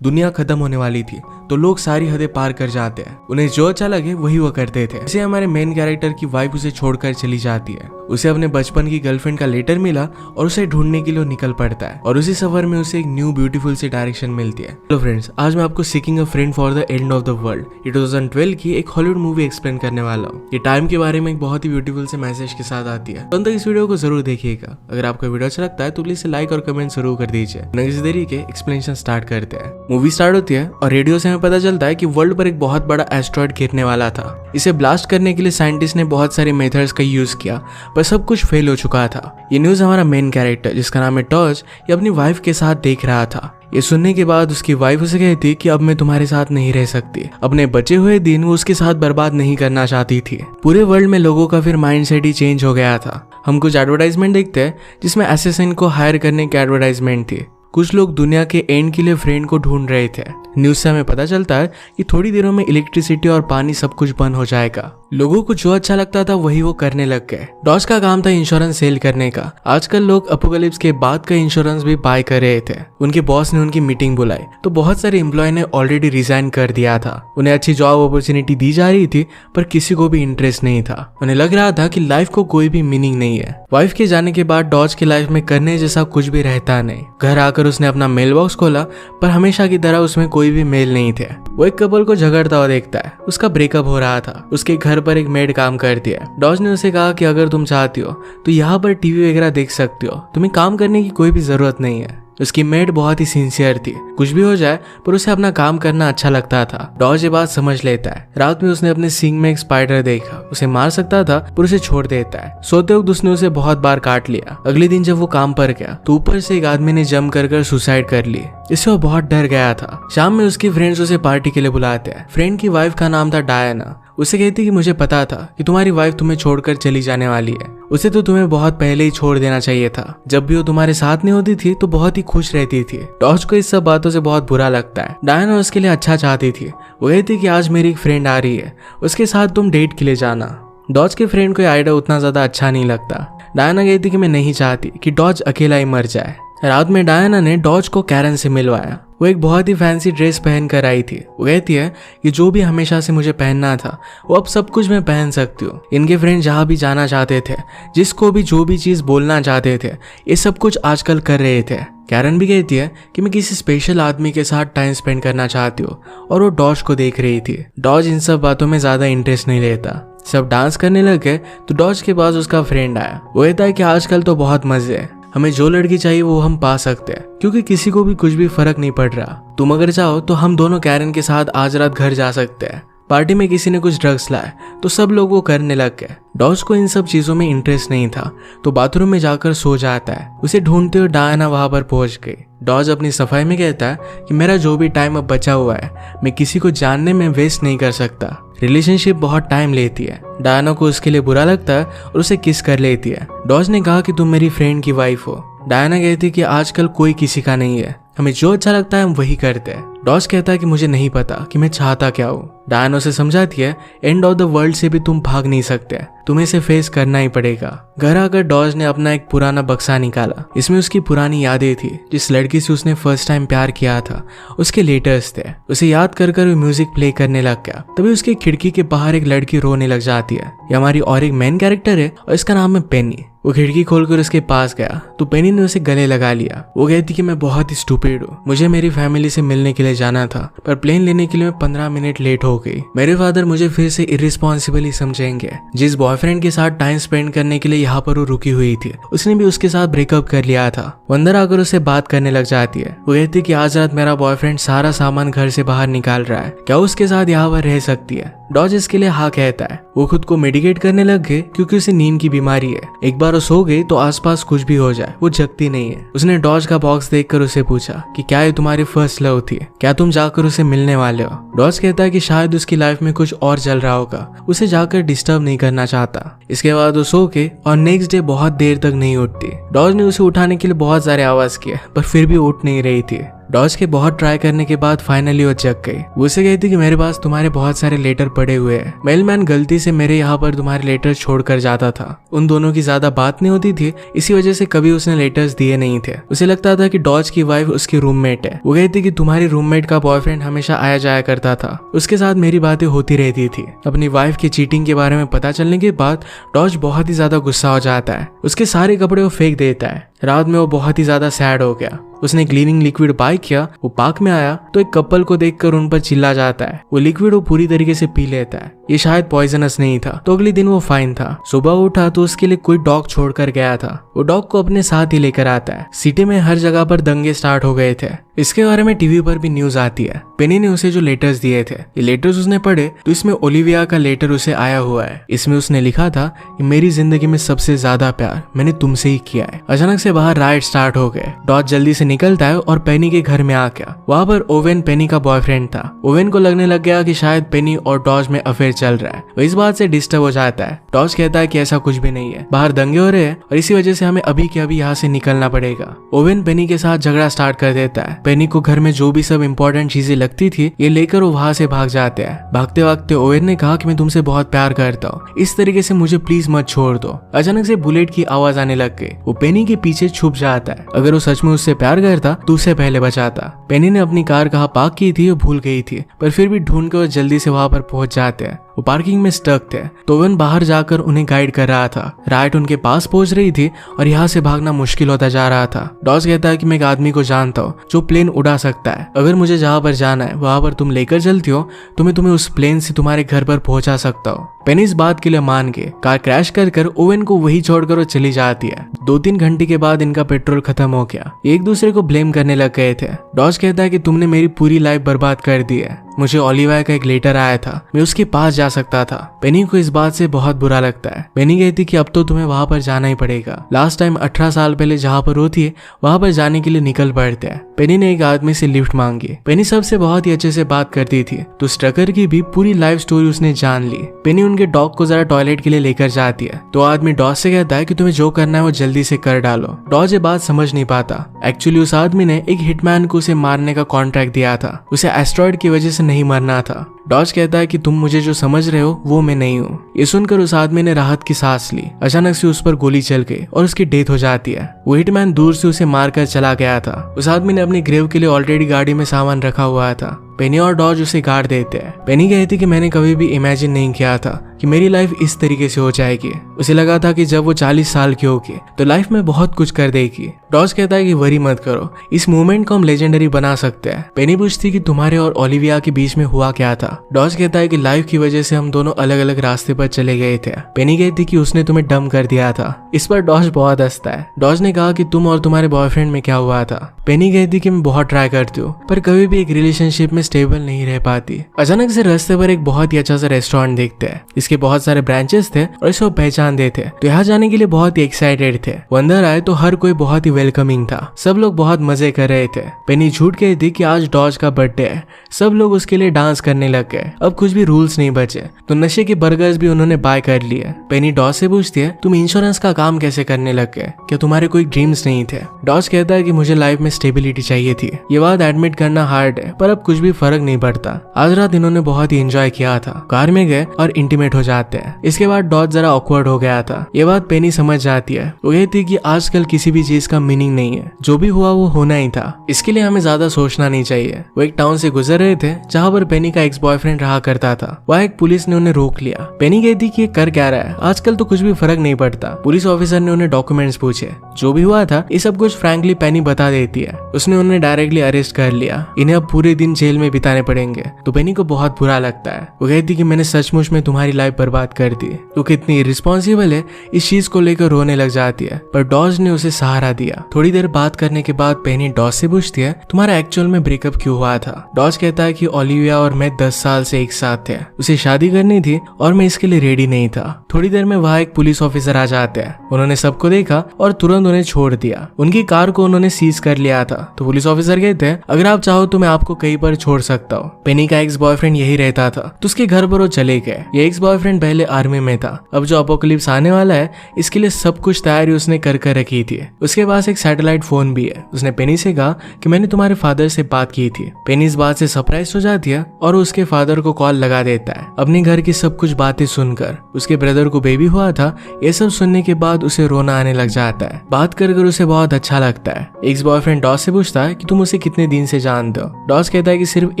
दुनिया खत्म होने वाली थी तो लोग सारी हदें पार कर जाते हैं। उन्हें जो अच्छा लगे वही वो करते थे। इसे हमारे मेन कैरेक्टर की वाइफ उसे छोड़कर चली जाती है। उसे अपने बचपन की गर्लफ्रेंड का लेटर मिला और उसे ढूंढने के लिए निकल पड़ता है और उसी सफर में उसे एक न्यू ब्यूटीफुल सी डायरेक्शन मिलती है। हेलो फ्रेंड्स, आज मैं आपको seeking a friend for the end of the world ये 2012 की एक हॉलीवुड मूवी एक्सप्लेन करने वाला हूँ। ये टाइम के बारे में एक बहुत ही ब्यूटीफुल से मैसेज के साथ आती है। तो इस वीडियो को जरूर देखिएगा। अगर आपको वीडियो अच्छा लगता है तो प्लीज लाइक और कमेंट जरूर कर दीजिए। किसी देरी के एक्सप्लेनेशन स्टार्ट करते हैं। मूवी स्टार्ट होती है और रेडियो से हमें पता चलता है कि वर्ल्ड पर एक बहुत बड़ा एस्ट्रॉयड गिरने वाला था। इसे ब्लास्ट करने के लिए साइंटिस्ट ने बहुत सारे मेथड्स का यूज किया पर सब कुछ फेल हो चुका था। ये न्यूज हमारा मेन कैरेक्टर जिसका नाम है टॉर्च ये अपनी वाइफ के साथ देख रहा था। ये सुनने के बाद उसकी वाइफ उसे कहती कि अब मैं तुम्हारे साथ नहीं रह सकती। अपने बचे हुए दिन वो उसके साथ बर्बाद नहीं करना चाहती थी। पूरे वर्ल्ड में लोगों का फिर माइंडसेट ही चेंज हो गया था। हम कुछ एडवर्टाइजमेंट देखते हैं जिसमें असैसिन को हायर करने की एडवर्टाइजमेंट थी। कुछ लोग दुनिया के एंड के लिए फ्रेंड को ढूंढ रहे थे। न्यूज से हमें पता चलता है कि थोड़ी देरों में इलेक्ट्रिसिटी और पानी सब कुछ बंद हो जाएगा। लोगों को जो अच्छा लगता था वही वो करने लग गए। डॉज का काम था इंश्योरेंस सेल करने का। आजकल लोग अपोकलिप्स के बाद का इंश्योरेंस भी बाय कर रहे थे। उनके बॉस ने उनकी मीटिंग बुलाई तो बहुत सारे एम्प्लॉय ने ऑलरेडी रिजाइन कर दिया था। उन्हें अच्छी जॉब अपॉर्चुनिटी दी जा रही थी पर किसी को भी इंटरेस्ट नहीं था। उन्हें लग रहा था कि लाइफ को कोई भी मीनिंग नहीं है। वाइफ के जाने के बाद डॉज की लाइफ में करने जैसा कुछ भी रहता नहीं। घर आकर उसने अपना मेल बॉक्स खोला पर हमेशा की तरह उसमें कोई भी मेल नहीं थे। वो एक कपल को झगड़ता हुआ देखता है। उसका ब्रेकअप हो रहा था। उसके घर पर एक मेड काम करती है। डॉज ने उसे कहा कि अगर तुम चाहती हो तो यहाँ पर टीवी वगैरह देख सकती हो, तुम्हें काम करने की कोई भी जरूरत नहीं है। उसकी मेड बहुत ही सिंसियर थी। कुछ भी हो जाए पर उसे अपना काम करना अच्छा लगता था। डॉज ये बात समझ लेता है। रात में उसने अपने सींग में एक स्पाइडर देखा। उसे मार सकता था पर उसे छोड़ देता है। सोते वक्त उसने उसे बहुत बार काट लिया। अगले दिन जब वो काम पर गया तो ऊपर से एक आदमी ने जंप कर सुसाइड कर ली। इससे वो बहुत डर गया था। शाम में उसकी फ्रेंड्स उसे पार्टी के लिए बुलाते हैं। फ्रेंड की वाइफ का नाम था डायना। उसे कहती कि मुझे पता था कि तुम्हारी वाइफ तुम्हें छोड़कर चली जाने वाली है। उसे तो तुम्हें बहुत पहले ही छोड़ देना चाहिए था। जब भी वो तुम्हारे साथ नहीं होती थी तो बहुत ही खुश रहती थी। डॉज को इस सब बातों से बहुत बुरा लगता है। डायना उसके लिए अच्छा चाहती थी। वो कहती कि आज मेरी एक फ्रेंड आ रही है, उसके साथ तुम डेट के लिए जाना। डॉज के फ्रेंड को आइडिया उतना ज्यादा अच्छा नहीं लगता। डायना कहती कि मैं नहीं चाहती कि डॉज अकेला ही मर जाए। रात में डायना ने डॉज को कैरन से मिलवाया। वो एक बहुत ही फैंसी ड्रेस पहन कर आई थी। वो कहती है कि जो भी हमेशा से मुझे पहनना था वो अब सब कुछ मैं पहन सकती हूँ। इनके फ्रेंड जहाँ भी जाना चाहते थे, जिसको भी जो भी चीज बोलना चाहते थे, ये सब कुछ आजकल कर रहे थे। कैरन भी कहती है कि मैं किसी स्पेशल आदमी के साथ टाइम स्पेंड करना चाहती हूँ और वो डॉज को देख रही थी। डॉज इन सब बातों में ज्यादा इंटरेस्ट नहीं लेता। सब डांस करने लग गए तो डॉज के पास उसका फ्रेंड आया। वो कहता है कि आजकल तो बहुत मजे है, हमें जो लड़की चाहिए वो हम पा सकते हैं क्योंकि किसी को भी कुछ भी फर्क नहीं पड़ रहा। तुम अगर चाहो तो हम दोनों कैरन के साथ आज रात घर जा सकते हैं। पार्टी में किसी ने कुछ ड्रग्स लाए तो सब लोग वो करने लग गए। डॉज को इन सब चीजों में इंटरेस्ट नहीं था तो बाथरूम में जाकर सो जाता है। उसे ढूंढते हुए डायना वहां पर पहुंच गई। डॉज अपनी सफाई में कहता है कि मेरा जो भी टाइम अब बचा हुआ है मैं किसी को जानने में वेस्ट नहीं कर सकता। रिलेशनशिप बहुत टाइम लेती है। डायना को उसके लिए बुरा लगता है और उसे किस कर लेती है। डॉज ने कहा कि तुम मेरी फ्रेंड की वाइफ हो। डायना कहती है कि आजकल कोई किसी का नहीं है, हमें जो अच्छा लगता है हम वही करते हैं। डॉज कहता है कि मुझे नहीं पता कि मैं चाहता क्या हूँ। डायना उसे समझाती है एंड ऑफ द वर्ल्ड से भी तुम भाग नहीं सकते, तुम्हें इसे फेस करना ही पड़ेगा। घर आकर डॉज ने अपना एक पुराना बक्सा निकाला। इसमें उसकी पुरानी यादें थी। जिस लड़की से उसने फर्स्ट टाइम प्यार किया था उसके लेटर्स थे। उसे याद कर वो म्यूजिक प्ले करने लग गया। तभी उसकी खिड़की के बाहर एक लड़की रोने लग जाती है। ये हमारी और एक मेन कैरेक्टर है और इसका नाम है पेनी। वो खिड़की खोलकर उसके पास गया तो पेनी ने उसे गले लगा लिया। वो कहती कि मैं बहुत ही स्टूपिड हूँ, मुझे मेरी फैमिली से मिलने के लिए जाना था पर प्लेन लेने के लिए मैं 15 मिनट लेट हो गई। मेरे फादर मुझे फिर से इररिस्पॉन्सिबल ही समझेंगे। जिस बॉयफ्रेंड के साथ टाइम स्पेंड करने के लिए यहाँ पर वो रुकी हुई थी उसने भी उसके साथ ब्रेकअप कर लिया था। वो अंदर आकर उससे बात करने लग जाती है। वो कहती कि आज रात मेरा बॉयफ्रेंड सारा सामान घर से बाहर निकाल रहा है, क्या उसके साथ यहाँ पर रह सकती है। डॉज इसके लिए हाँ कहता है। वो खुद को मेडिकेट करने लग गए क्योंकि उसे नींद की बीमारी है। एक बार वो सो गई तो आसपास कुछ भी हो जाए वो जगती नहीं है। उसने डॉज का बॉक्स देखकर उसे पूछा कि क्या ये तुम्हारी फर्स्ट लव थी, क्या तुम जाकर उसे मिलने वाले हो। डॉज कहता है कि शायद उसकी लाइफ में कुछ और चल रहा होगा, उसे जाकर डिस्टर्ब नहीं करना चाहता। इसके बाद वो सो के और नेक्स्ट डे बहुत देर तक नहीं उठती। डॉज ने उसे उठाने के लिए बहुत सारे आवाज किए पर फिर भी उठ नहीं रही थी। डॉज के बहुत ट्राई करने के बाद फाइनली वो जग गई। वो उसे कहती कि मेरे पास तुम्हारे बहुत सारे लेटर पड़े हुए हैं। मेलमैन गलती से मेरे यहाँ पर तुम्हारे लेटर छोड़कर जाता था। उन दोनों की ज्यादा बात नहीं होती थी, इसी वजह से कभी उसने लेटर्स दिए नहीं थे। उसे लगता था कि डॉज की वाइफ उसकी रूममेट है। वो कहती कि तुम्हारी रूममेट का बॉयफ्रेंड हमेशा आया जाया करता था, उसके साथ मेरी बातें होती रहती थी। अपनी वाइफ की चीटिंग के बारे में पता चलने के बाद डॉज बहुत ही ज्यादा गुस्सा हो जाता है। उसके सारे कपड़े वो फेंक देता है। रात में वो बहुत ही ज्यादा सैड हो गया। उसने क्लीनिंग लिक्विड बाय किया। वो पार्क में आया तो एक कपल को देखकर उन पर चिल्ला जाता है। वो लिक्विड वो पूरी तरीके से पी लेता है। ये शायद पॉइजनस नहीं था, तो अगले दिन वो फाइन था। सुबह उठा तो उसके लिए कोई डॉग छोड़कर गया था। वो डॉग को अपने साथ ही लेकर आता है। सिटी में हर जगह पर दंगे स्टार्ट हो गए थे। इसके बारे में टीवी पर भी न्यूज आती है। पेनी ने उसे जो लेटर्स दिए थे, ये लेटर्स उसने पढ़े तो इसमें ओलिविया का लेटर उसे आया हुआ है। इसमें उसने लिखा था कि मेरी जिंदगी में सबसे ज्यादा प्यार मैंने तुमसे ही किया है। अचानक से बाहर राइट स्टार्ट हो गए। डॉज जल्दी से निकलता है और पेनी के घर में आ गया। वहां पर ओवेन पेनी का बॉयफ्रेंड था। ओवेन को लगने लग गया कि शायद पेनी और डॉज में अफेयर चल रहा है। वो इस बात से डिस्टर्ब हो जाता है। डॉज कहता है कि ऐसा कुछ भी नहीं है, बाहर दंगे हो रहे हैं और इसी वजह से हमें अभी के अभी यहाँ से निकलना पड़ेगा। ओवेन पेनी के साथ झगड़ा स्टार्ट कर देता है। पेनी को घर में जो भी सब इंपॉर्टेंट चीजें लगती थी ये लेकर वो वहां से भाग जाते हैं। भागते भागते ओवेन ने कहा कि मैं तुमसे बहुत प्यार करता हूँ, इस तरीके से मुझे प्लीज मत छोड़ दो। अचानक से बुलेट की आवाज आने लग गई। वो पेनी के पीछे छुप जाता है। अगर वो सच में उससे प्यार करता तो उसे पहले बचाता। पेनी ने अपनी कार कहाँ पार्क की थी वो भूल गई थी, पर फिर भी ढूंढ कर वो जल्दी से वहां पर पहुंच जाते हैं। वो पार्किंग में स्टक थे तो ओवेन बाहर जाकर उन्हें गाइड कर रहा था। राइट उनके पास पहुंच रही थी और यहाँ से भागना मुश्किल होता जा रहा था। डॉज कहता है कि मैं एक आदमी को जानता हूँ जो प्लेन उड़ा सकता है। अगर मुझे जहाँ पर जाना है वहां पर तुम लेकर चलती हो तो मैं तुम्हें उस प्लेन से तुम्हारे घर पर पहुंचा सकता हूँ। पेनी इस बात के लिए मान के कार क्रैश कर ओवेन को वही छोड़कर वो चली जाती है। 2-3 घंटे के बाद इनका पेट्रोल खत्म हो गया। एक दूसरे को ब्लेम करने लग गए थे। डॉज कहता है कि तुमने मेरी पूरी लाइफ बर्बाद कर दी है। मुझे ओलिविया का एक लेटर आया था, मैं उसके पास जा सकता था। पेनी को इस बात से बहुत बुरा लगता है। पेनी कहती कि अब तो तुम्हें वहां पर जाना ही पड़ेगा। लास्ट टाइम 18 साल पहले जहाँ पर होती है वहां पर जाने के लिए निकल पड़ते हैं। पेनी ने एक आदमी से लिफ्ट मांगी। पेनी सबसे बहुत ही अच्छे से बात करती थी तो स्ट्रकर की भी पूरी लाइफ स्टोरी उसने जान ली। पेनी उनके डॉग को जरा टॉयलेट के लिए लेकर जाती है तो आदमी डॉज से कहता है कि तुम्हें जो करना है वो जल्दी से कर डालो। डॉज ये बात समझ नहीं पाता। एक्चुअली उस आदमी ने एक हिटमैन को उसे मारने का कॉन्ट्रैक्ट दिया था। उसे एस्ट्रॉइड की वजह से नहीं मरना था। डॉज कहता है कि तुम मुझे जो समझ रहे हो वो मैं नहीं हूँ। ये सुनकर उस आदमी ने राहत की सांस ली। अचानक से उस पर गोली चल गई और उसकी डेथ हो जाती है। वो हिटमैन दूर से उसे मारकर चला गया था। उस आदमी ने अपनी ग्रेव के लिए ऑलरेडी गाड़ी में सामान रखा हुआ था। पेनी और डॉज उसे गाड़ देते हैं। पेनी कहती कि मैंने कभी भी इमेजिन नहीं किया था कि मेरी लाइफ इस तरीके से हो जाएगी। उसे लगा था कि जब वो 40 साल की होगी तो लाइफ में बहुत कुछ कर देगी। डॉज कहता है कि वरी मत करो, इस मूवमेंट को हम लेजेंडरी बना सकते हैं। पेनी पूछती कि तुम्हारे और ओलिविया के बीच में हुआ क्या था। डॉज कहता है कि लाइफ की वजह से हम दोनों अलग अलग रास्ते पर चले गए थे। पेनी कहती कि उसने तुम्हें डम कर दिया था। इस पर डॉज बहुत हंसता है। डॉज ने कहा कि तुम और तुम्हारे बॉयफ्रेंड में क्या हुआ था। पेनी कहती कि मैं बहुत ट्राई करती हूँ पर कभी भी एक रिलेशनशिप में स्टेबल नहीं रह पाती। अचानक से रास्ते पर एक बहुत ही अच्छा सा रेस्टोरेंट देखते हैं। इसके बहुत सारे ब्रांचेस थे और इसे पहचान देते तो यहाँ जाने के लिए बहुत ही एक्साइटेड थे। वो अंदर आए तो हर कोई बहुत ही वेलकमिंग था। सब लोग बहुत मजे कर रहे थे। पेनी झूठ कही थी कि आज डॉज का बर्थडे है। सब लोग उसके लिए डांस करने लग गए। अब कुछ भी रूल्स नहीं बचे तो नशे के बर्गर्स भी उन्होंने बाय कर लिए। पेनी डॉज से पूछती है तुम इंश्योरेंस का काम कैसे करने लग गए, क्या तुम्हारे कोई ड्रीम्स नहीं थे। डॉज कहता है कि मुझे लाइफ में स्टेबिलिटी चाहिए थी। ये बात एडमिट करना हार्ड है पर अब कुछ भी फर्क नहीं पड़ता। आज रात इन्होंने बहुत ही एंजॉय किया था। कार में गए और इंटीमेट हो जाते हैं। इसके बाद डॉज जरा ऑकवर्ड हो गया था। ये बात पेनी समझ जाती है। वो कहती कि आजकल किसी भी चीज का मीनिंग नहीं है, जो भी हुआ वो होना ही था, इसके लिए हमें ज्यादा सोचना नहीं चाहिए। वो एक टाउन से गुजर रहे थे जहाँ पर पेनी का एक्स बॉयफ्रेंड रहा करता था। वहाँ एक पुलिस ने उन्हें रोक लिया। पेनी कहती कि ये कर क्या रहा है, आजकल तो कुछ भी फर्क नहीं पड़ता। पुलिस ऑफिसर ने उन्हें डॉक्यूमेंट्स पूछे। जो भी हुआ था ये सब कुछ फ्रैंकली पेनी बता देती है। उसने उन्हें डायरेक्टली अरेस्ट कर लिया। इन्हें अब पूरे दिन जेल में बिताने पड़ेंगे। तो पेनी को बहुत बुरा लगता है। वो कहती कि मैंने सचमुच में तुम्हारी लाइफ बर्बाद कर दी, तो कितनी इररिस्पॉन्सिबल है। इस चीज को लेकर रोने लग जाती है पर डॉज ने उसे सहारा दिया। थोड़ी देर बात करने के बाद पेनी डॉज से पूछती है तुम्हारा एक्चुअल में ब्रेकअप क्यों हुआ था। डॉज कहता है कि ओलिविया और मैं 10 साल से एक साथ थे। उसे शादी करनी थी और मैं इसके लिए रेडी नहीं था। थोड़ी देर में वहाँ एक पुलिस ऑफिसर आ जाते हैं। उन्होंने सबको देखा और तुरंत उन्हें छोड़ दिया। उनकी कार को उन्होंने सीज कर लिया था। तो पुलिस ऑफिसर कहते हैं अगर आप चाहो तो मैं आपको कहीं पर छोड़ सकता हूँ। पेनी का एक्स बॉयफ्रेंड यही रहता था, तो उसके घर पर वो चले गए। ये एक्स बॉयफ्रेंड पहले आर्मी में था। अब जो अपोकलिप्स आने वाला है इसके लिए सब कुछ तैयारी उसने कर रखी थी। उसके पास एक सैटेलाइट फोन भी है। उसने पेनी से कहा कि मैंने तुम्हारे फादर से बात की थी। पेनी इस बात से सरप्राइज हो जाती है और उसके फादर को कॉल लगा देता है। अपने घर की सब कुछ बातें सुनकर उसके ब्रदर को बेबी हुआ था, ये सब सुनने के बाद उसे रोना आने लग जाता है। बात कर उसे बहुत अच्छा लगता है। एक्स बॉयफ्रेंड डॉस से पूछता है कि तुम उसे कितने दिन से जानते हो। डॉस कहता है कि सिर्फ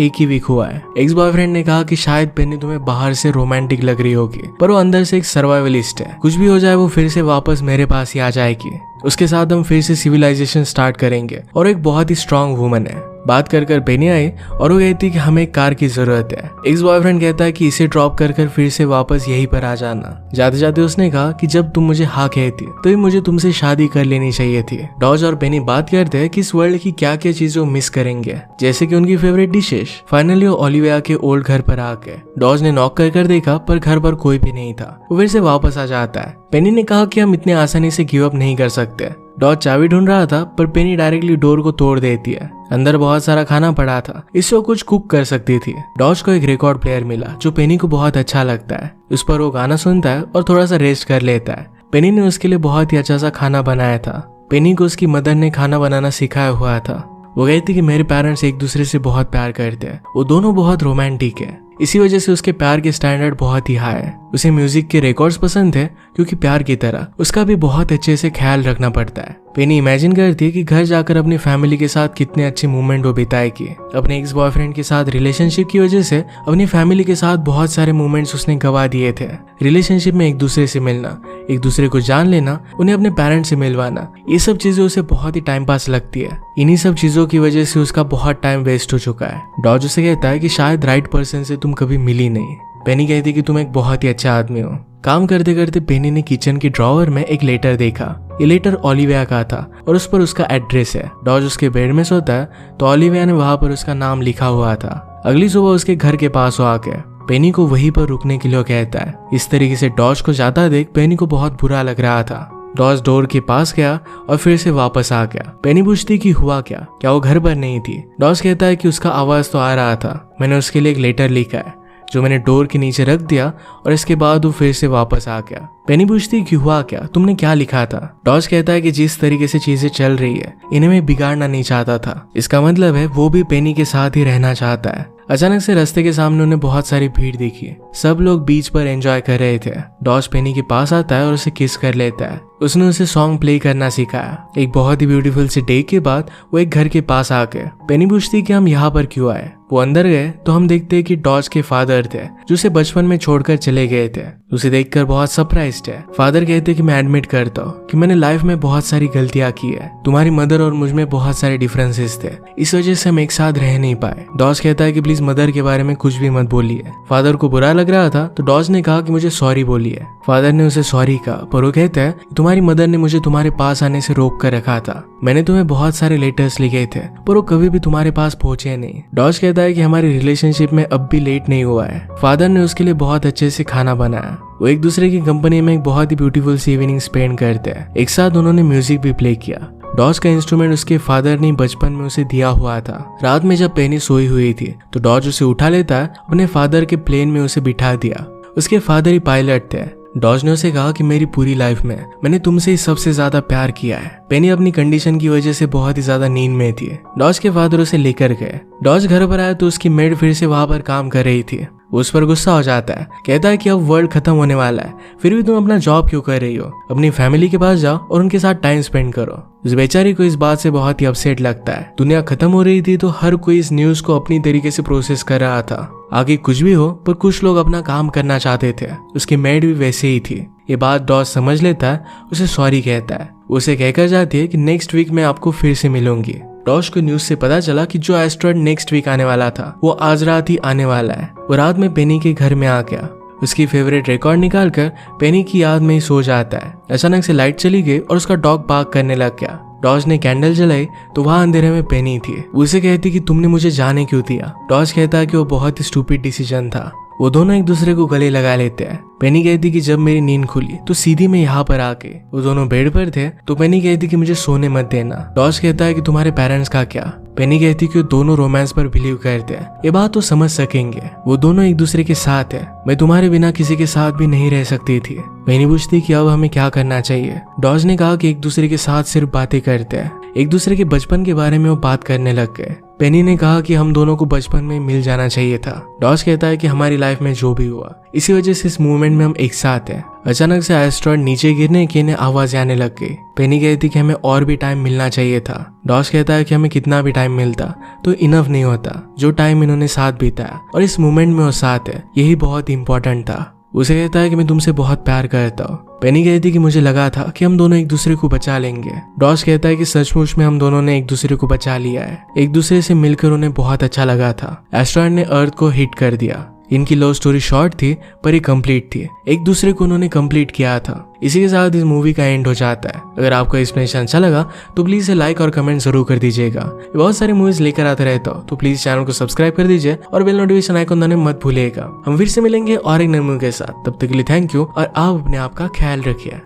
एक ही वीक हुआ है। एक्स बॉयफ्रेंड ने कहा कि शायद पेनी तुम्हें बाहर से रोमांटिक लग रही होगी, पर वो अंदर से एक सर्वाइवलिस्ट है। कुछ भी हो जाए वो फिर से वापस मेरे पास ही आ जाएगी। उसके साथ हम फिर से सिविलाइजेशन स्टार्ट करेंगे और एक बहुत ही स्ट्रांग वुमन है। बात कर पेनी आई और वो कहती है कि हमें एक कार की जरूरत है। एक्स बॉयफ्रेंड कहता है कि इसे ड्रॉप कर फिर से वापस यहीं पर आ जाना। जाते जाते उसने कहा कि जब तुम मुझे हाँ कहती तो मुझे तुमसे शादी कर लेनी चाहिए थी। डॉज और पेनी बात करते हैं कि इस वर्ल्ड की क्या क्या चीजें मिस करेंगे, जैसे कि उनकी फेवरेट डिशेस। फाइनली वो ओलिविया के ओल्ड घर पर आ गए। डॉज ने नॉक कर देखा पर घर पर कोई भी नहीं था। वो फिर से वापस आ जाता है। पेनी ने कहा कि हम इतने आसानी से गिव अप नहीं कर सकते। डॉज चाबी ढूंढ रहा था पर पेनी डायरेक्टली डोर को तोड़ देती है। अंदर बहुत सारा खाना पड़ा था, इससे वो कुछ कुक कर सकती थी। डॉज को एक रिकॉर्ड प्लेयर मिला जो पेनी को बहुत अच्छा लगता है। उस पर वो गाना सुनता है और थोड़ा सा रेस्ट कर लेता है। पेनी ने उसके लिए बहुत ही अच्छा सा खाना बनाया था। पेनी को उसकी मदर ने खाना बनाना सिखाया हुआ था। वो कहती कि मेरे पेरेंट्स एक दूसरे से बहुत प्यार करते हैं, वो दोनों बहुत रोमांटिक है। इसी वजह से उसके प्यार के स्टैंडर्ड बहुत ही हाई है। उसे म्यूजिक के रिकॉर्ड्स पसंद थे क्योंकि प्यार की तरह उसका भी बहुत अच्छे से ख्याल रखना पड़ता है। पेनी इमेजिन करती है कि घर जाकर अपनी फैमिली के साथ कितने अच्छे मोमेंट वो बिताएगी। अपने एक्स बॉयफ्रेंड के साथ रिलेशनशिप की वजह से अपनी फैमिली के साथ बहुत सारे मोमेंट्स उसने गवा दिए थे। रिलेशनशिप में एक दूसरे से मिलना, एक दूसरे को जान लेना, उन्हें अपने पेरेंट्स से मिलवाना, ये सब चीजें उसे बहुत ही टाइम पास लगती है। इन्हीं सब चीजों की वजह से उसका बहुत टाइम वेस्ट हो चुका है। डॉज उसे कहता है कि शायद राइट पर्सन से तुम कभी मिली नहीं। पेनी कहती कि तुम एक बहुत ही अच्छा आदमी हो। काम करते करते पेनी ने किचन के ड्रॉवर में एक लेटर देखा। ये लेटर ओलिविया का था और उस पर उसका एड्रेस है। डॉज उसके बेड में सोता है तो ओलिविया ने वहां पर उसका नाम लिखा हुआ था। अगली सुबह उसके घर के पास आके पेनी को वहीं पर रुकने के लिए कहता है। इस तरीके से डॉज को जाता देख पेनी को बहुत बुरा लग रहा था। डॉज डोर के पास गया और फिर से वापस आ गया। पेनी पूछती कि हुआ क्या वो घर पर नहीं थी। डॉज कहता है कि उसका आवाज तो आ रहा था, मैंने उसके लिए एक लेटर लिखा है जो मैंने डोर के नीचे रख दिया और इसके बाद वो फिर से वापस आ गया। पेनी पूछती कि हुआ क्या, तुमने क्या लिखा था। डॉज कहता है कि जिस तरीके से चीजें चल रही है इन्हें मैं बिगाड़ना नहीं चाहता था। इसका मतलब है वो भी पेनी के साथ ही रहना चाहता है। अचानक से रास्ते के सामने उन्हें बहुत सारी भीड़ दिखी। सब लोग बीच पर एंजॉय कर रहे थे। डॉज पेनी के पास आता है और उसे किस कर लेता है। उसने उसे सॉन्ग प्ले करना सिखाया। एक बहुत ही ब्यूटीफुल से डे के बाद वो एक घर के पास आ गए। पेनी पूछती कि हम यहाँ पर क्यों आए। वो अंदर गए तो हम देखते हैं कि डॉज के फादर थे जो उसे बचपन में छोड़कर चले गए थे। उसे देखकर बहुत सरप्राइज्ड है। फादर कहते कि मैं एडमिट करता हूँ कि मैंने लाइफ में बहुत सारी गलतियां की है। तुम्हारी मदर और मुझ में बहुत सारे डिफरेंसेस थे, इस वजह से हम एक साथ रह नहीं पाए। डॉज कहता है कि प्लीज मदर के बारे में कुछ भी मत बोलिए। फादर को बुरा लग रहा था तो डॉज ने कहा कि मुझे सॉरी बोलिए। फादर ने उसे सॉरी कहा पर वो कहता है तुम्हारी मदर ने मुझे तुम्हारे पास आने से रोक कर रखा था। मैंने तुम्हें बहुत सारे लेटर्स लिखे थे पर वो कभी भी तुम्हारे पास पहुंचे नहीं। डॉज कहता है कि हमारी रिलेशनशिप में अब भी लेट नहीं हुआ है। फादर ने उसके लिए बहुत अच्छे से खाना बनाया। वो एक दूसरे की कंपनी में एक बहुत ही ब्यूटीफुल सी इवनिंग स्पेंड करते हैं। एक साथ उन्होंने म्यूजिक भी प्ले किया। डॉज का इंस्ट्रूमेंट उसके फादर ने बचपन में उसे दिया हुआ था। रात में जब पेनी सोई हुई थी तो डॉज उसे उठा लेता है, अपने फादर के प्लेन में उसे बिठा दिया। उसके फादर ही पायलट थे। डॉज ने उसे कहा कि मेरी पूरी लाइफ में मैंने तुमसे ही सबसे ज्यादा प्यार किया है। पेनी अपनी कंडीशन की वजह से बहुत ही ज्यादा नींद में थी। डॉज के फादर उसे लेकर गए। डॉज घर पर आया तो उसकी मेड फिर से वहां पर काम कर रही थी। उस पर गुस्सा हो जाता है, कहता है कि अब वर्ल्ड खत्म होने वाला है, फिर भी तुम अपना जॉब क्यों कर रही हो। अपनी फैमिली के पास जाओ और उनके साथ टाइम स्पेंड करो। उस बेचारी को इस बात से बहुत ही अपसेट लगता है। दुनिया खत्म हो रही थी तो हर कोई इस न्यूज को अपनी तरीके से प्रोसेस कर रहा था। आगे कुछ भी हो पर कुछ लोग अपना काम करना चाहते थे। उसकी मेड भी वैसे ही थी। ये बात डॉज समझ लेता है, उसे सॉरी कहता है। उसे कहकर जाती है कि नेक्स्ट वीक मैं आपको फिर से मिलूंगी। डॉज को न्यूज से पता चला कि जो एस्ट्रॉयड नेक्स्ट वीक आने वाला था वो आज रात ही आने वाला है। वो रात में पेनी के घर में आ गया। उसकी फेवरेट रिकॉर्ड निकालकर पेनी की याद में ही सो जाता है। अचानक से लाइट चली गई और उसका डॉग बार्क करने लग गया। डॉज ने कैंडल जलाई तो वहाँ अंधेरे में पेनी थी। उसे कहती कि तुमने मुझे जाने क्यों दिया। डॉज कहता कि वो बहुत ही स्टूपिड डिसीजन था। वो दोनों एक दूसरे को गले लगा लेते हैं। पेनी कहती कि जब मेरी नींद खुली तो सीधी मैं यहाँ पर आके, वो दोनों बेड पर थे तो पेनी कहती कि मुझे सोने मत देना। डॉज कहता है कि तुम्हारे पेरेंट्स का क्या। पेनी कहती कि वो दोनों रोमांस पर बिलीव करते हैं, ये बात तो समझ सकेंगे, वो दोनों एक दूसरे के साथ है, मैं तुम्हारे बिना किसी के साथ भी नहीं रह सकती थी। पेनी पूछती कि अब हमें क्या करना चाहिए। डॉज ने कहा कि एक दूसरे के साथ सिर्फ बातें करते हैं। एक दूसरे के बचपन के बारे में वो बात करने लग गए। पेनी ने कहा कि हम दोनों को बचपन में मिल जाना चाहिए था। डॉज कहता है कि हमारी लाइफ में जो भी हुआ इसी वजह से इस मूवमेंट में हम एक साथ हैं। अचानक से एस्ट्रॉयड नीचे गिरने की ने आवाज आने लग गई। पेनी कहती कि हमें और भी टाइम मिलना चाहिए था। डॉज कहता है कि हमें कितना भी टाइम मिलता तो इनफ नहीं होता जो टाइम इन्होंने साथ बिताया, और इस मूवमेंट में वो साथ है, यही बहुत इंपॉर्टेंट था। उसे कहता है कि मैं तुमसे बहुत प्यार करता हूँ। पेनी कहती कि मुझे लगा था कि हम दोनों एक दूसरे को बचा लेंगे। डॉज कहता है कि सचमुच में हम दोनों ने एक दूसरे को बचा लिया है। एक दूसरे से मिलकर उन्हें बहुत अच्छा लगा था। एस्ट्रॉयड ने अर्थ को हिट कर दिया। इनकी लव स्टोरी शॉर्ट थी पर ये कंप्लीट थी। एक दूसरे को उन्होंने कंप्लीट किया था। इसी के साथ इस मूवी का एंड हो जाता है। अगर आपको एक्सप्लेनेशन अच्छा लगा तो प्लीज इसे लाइक और कमेंट जरूर कर दीजिएगा। बहुत सारी मूवीज लेकर आते रहता हूँ तो प्लीज चैनल को सब्सक्राइब कर दीजिए और बेल नोटिफिकेशन आइकन दबाना मत भूलिएगा। हम फिर से मिलेंगे और एक नए मूवी के साथ। तब तक के लिए थैंक यू और आप अपने आप का ख्याल रखिए।